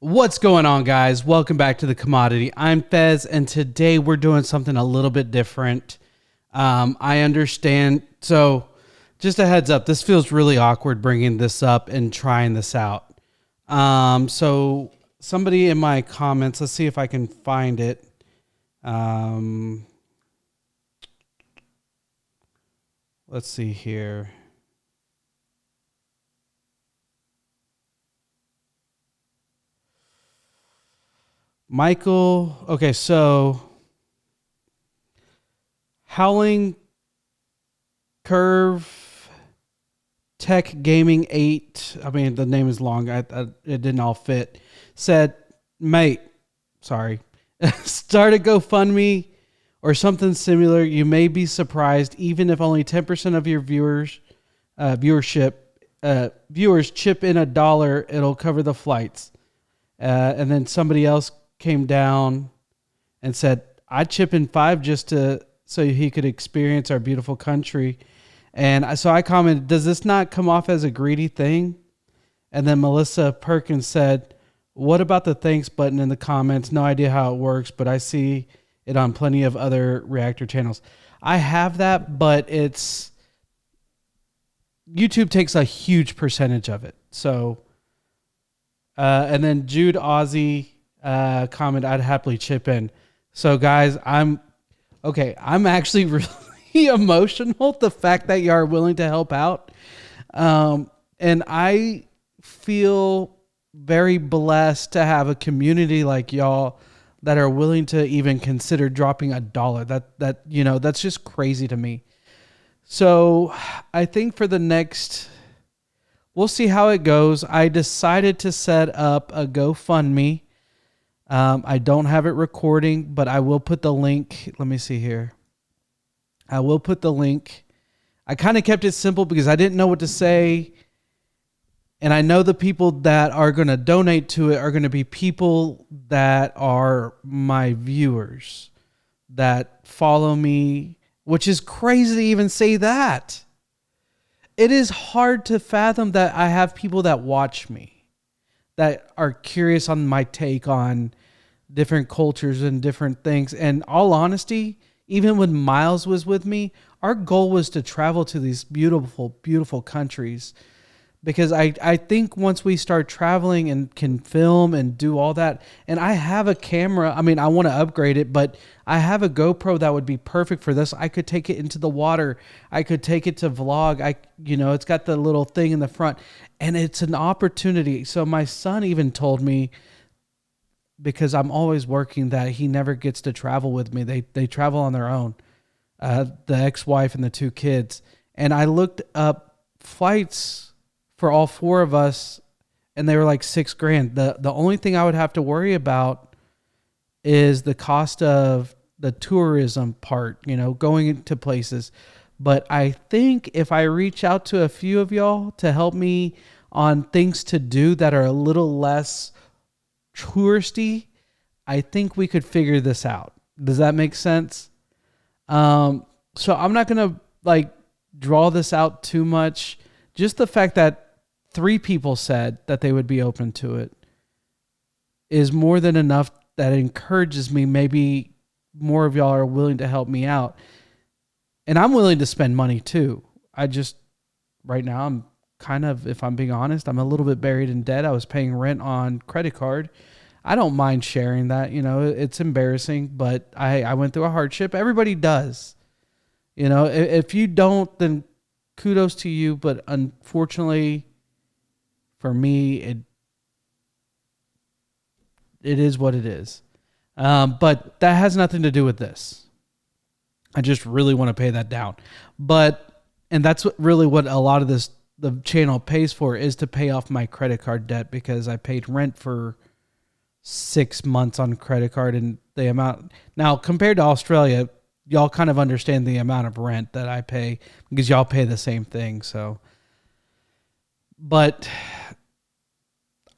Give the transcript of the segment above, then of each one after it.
What's going on, guys? Welcome back to The Commodity. I'm Fez, and today we're doing something a little bit different. I understand. So, just a heads up, this feels really awkward bringing this up and trying this out. So, somebody in my comments, let's see if I can find it. Let's see here. Michael, okay, so Howling Curve Tech Gaming 8, I mean, the name is long, it didn't all fit, said, mate, sorry, start a GoFundMe or something similar. You may be surprised, even if only 10% of your viewers chip in $1, it'll cover the flights. And then somebody else came down and said, I'd chip in $5 just so he could experience our beautiful country. And so I commented, does this not come off as a greedy thing? And then Melissa Perkins said, what about the thanks button in the comments? No idea how it works, but I see it on plenty of other reactor channels. I have that, but YouTube takes a huge percentage of it. So, and then Jude Aussie comment, I'd happily chip in. So guys, I'm actually really emotional, the fact that you are willing to help out. And I feel very blessed to have a community like y'all that are willing to even consider dropping $1. That's just crazy to me. So I think for the next, we'll see how it goes. I decided to set up a GoFundMe. I don't have it recording, but I will put the link. Let me see here. I will put the link. I kind of kept it simple because I didn't know what to say. And I know the people that are going to donate to it are going to be people that are my viewers that follow me, which is crazy to even say that. It is hard to fathom that I have people that watch me, that are curious on my take on different cultures and different things. And all honesty, even when Miles was with me, our goal was to travel to these beautiful, beautiful countries. Because I think once we start traveling and can film and do all that, and I have a camera, I mean, I want to upgrade it, but I have a GoPro that would be perfect for this. I could take it into the water. I could take it to vlog. It's got the little thing in the front, and it's an opportunity. So my son even told me, because I'm always working, that he never gets to travel with me. They travel on their own, the ex-wife and the 2 kids. And I looked up flights for all 4 of us, and they were like $6,000. The only thing I would have to worry about is the cost of the tourism part, going into places. But I think if I reach out to a few of y'all to help me on things to do that are a little less touristy, I think we could figure this out. Does that make sense? So I'm not going to draw this out too much. Just the fact that 3 people said that they would be open to it is more than enough. That encourages me. Maybe more of y'all are willing to help me out. And I'm willing to spend money too. Right now, I'm kind of, if I'm being honest, I'm a little bit buried in debt. I was paying rent on credit card. I don't mind sharing that. It's embarrassing, but I went through a hardship. Everybody does. If you don't, then kudos to you. But unfortunately, for me, it is what it is. But that has nothing to do with this. I just really want to pay that down. And that's what a lot of the channel pays for, is to pay off my credit card debt, because I paid rent for 6 months on credit card, and the amount now compared to Australia, y'all kind of understand the amount of rent that I pay, because y'all pay the same thing. So, but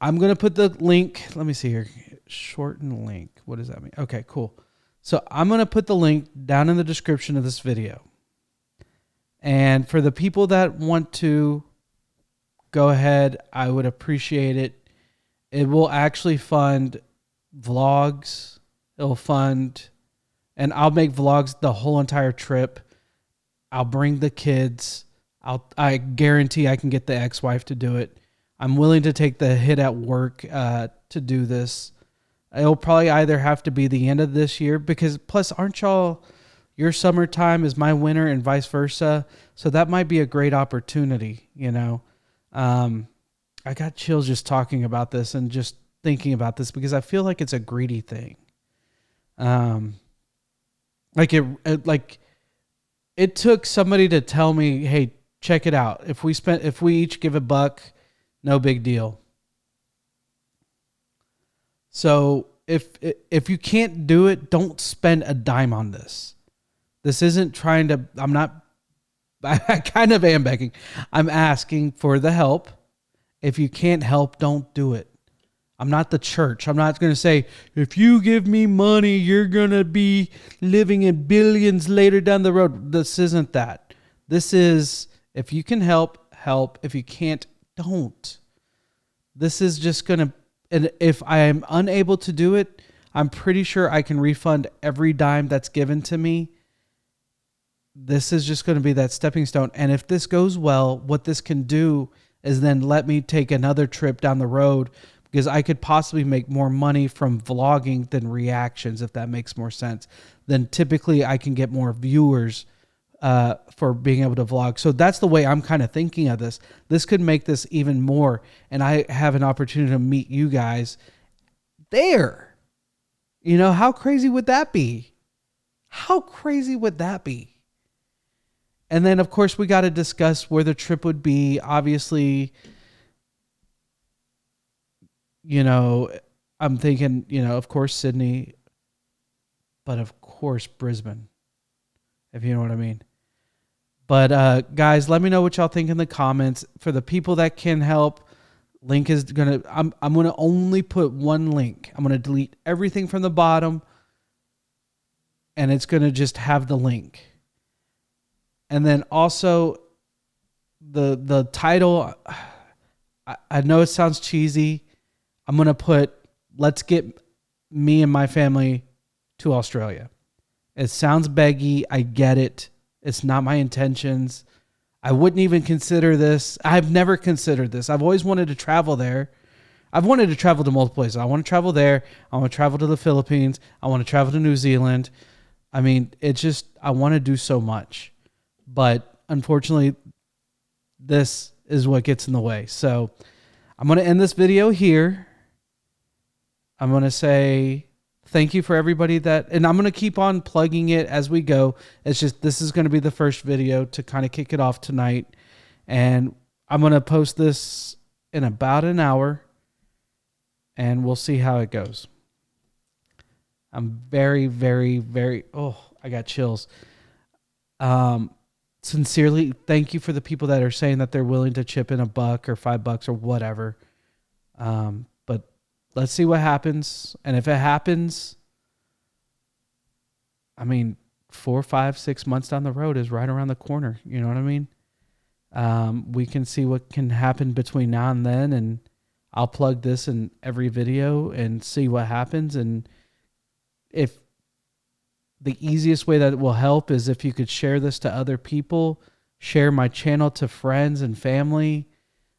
I'm going to put the link. Let me see here. Shorten link. What does that mean? Okay, cool. So I'm going to put the link down in the description of this video. And for the people that want to go ahead, I would appreciate it It will actually fund vlogs. It'll fund, and I'll make vlogs the whole entire trip. I'll bring the kids. I guarantee I can get the ex-wife to do it. I'm willing to take the hit at work to do this. It'll probably either have to be the end of this year, because plus, aren't y'all, your summertime is my winter and vice versa. So that might be a great opportunity, you know. I got chills just talking about this and just thinking about this, because I feel like it's a greedy thing. Like it took somebody to tell me, hey, check it out. If we each give $1, no big deal. So if you can't do it, don't spend a dime on this. This isn't trying to, I kind of am begging. I'm asking for the help. If you can't help, don't do it. I'm not the church. I'm not going to say, if you give me money, you're going to be living in billions later down the road. This isn't that. This is, if you can help, help. If you can't, don't. This is just going to, and if I am unable to do it, I'm pretty sure I can refund every dime that's given to me. This is just going to be that stepping stone. And if this goes well, what this can do is then let me take another trip down the road, because I could possibly make more money from vlogging than reactions, if that makes more sense. Then typically I can get more viewers for being able to vlog. So that's the way I'm kind of thinking of this. This could make this even more, and I have an opportunity to meet you guys there. You know, how crazy would that be? How crazy would that be? And then, of course, we got to discuss where the trip would be. Obviously, you know, I'm thinking, you know, of course, Sydney, but of course, Brisbane, if you know what I mean. But guys, let me know what y'all think in the comments. For the people that can help, link is going to, I'm going to only put one link. I'm going to delete everything from the bottom, and it's going to just have the link. And then also the title, I know it sounds cheesy. I'm going to put, let's get me and my family to Australia. It sounds beggy. I get it. It's not my intentions. I wouldn't even consider this. I've never considered this. I've always wanted to travel there. I've wanted to travel to multiple places. I want to travel there. I want to travel to the Philippines. I want to travel to New Zealand. I mean, it's just, I want to do so much. But unfortunately, this is what gets in the way. So I'm going to end this video here. I'm going to say thank you for everybody that, and I'm going to keep on plugging it as we go. It's just, this is going to be the first video to kind of kick it off tonight. And I'm going to post this in about an hour, and we'll see how it goes. I'm very, very, very, I got chills. Sincerely, thank you for the people that are saying that they're willing to chip in $1 or $5 or whatever. But let's see what happens. And if it happens, I mean, 4, 5, 6 months down the road is right around the corner. You know what I mean? We can see what can happen between now and then, and I'll plug this in every video and see what happens. And if the easiest way that it will help is if you could share this to other people, share my channel to friends and family.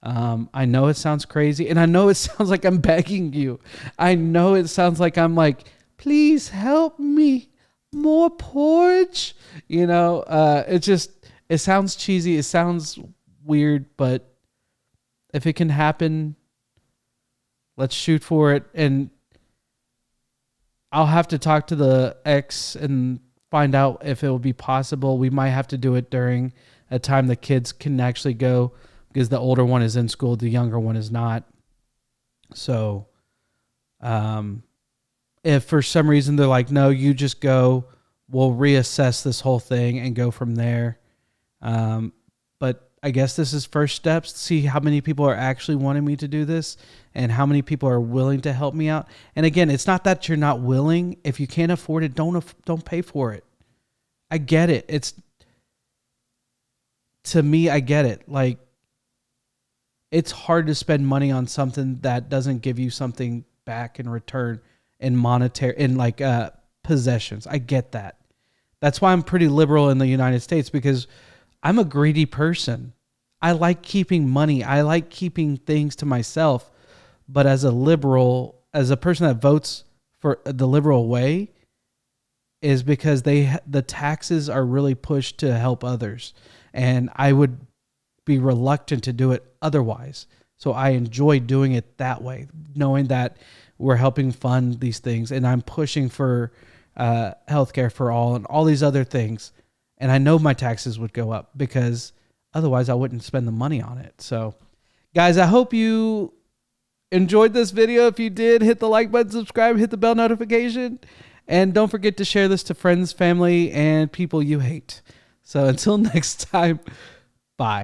I know it sounds crazy, and I know it sounds like I'm begging you. I know it sounds like I'm like, please help me, more porridge. You know, it sounds cheesy. It sounds weird, but if it can happen, let's shoot for it. And I'll have to talk to the ex and find out if it will be possible. We might have to do it during a time the kids can actually go, because the older one is in school, the younger one is not. So if for some reason they're like, no, you just go, we'll reassess this whole thing and go from there. But I guess this is first steps to see how many people are actually wanting me to do this and how many people are willing to help me out. And again, it's not that you're not willing. If you can't afford it, don't pay for it. I get it. To me, I get it. Like, it's hard to spend money on something that doesn't give you something back in return in monetary, in like possessions. I get that. That's why I'm pretty liberal in the United States, because I'm a greedy person. I like keeping money. I like keeping things to myself. But as a liberal, as a person that votes for the liberal way, is because the taxes are really pushed to help others, and I would be reluctant to do it otherwise. So I enjoy doing it that way, knowing that we're helping fund these things, and I'm pushing for healthcare for all and all these other things. And I know my taxes would go up because otherwise I wouldn't spend the money on it. So, guys, I hope you enjoyed this video. If you did, hit the like button, subscribe, hit the bell notification, and don't forget to share this to friends, family, and people you hate. So until next time, bye.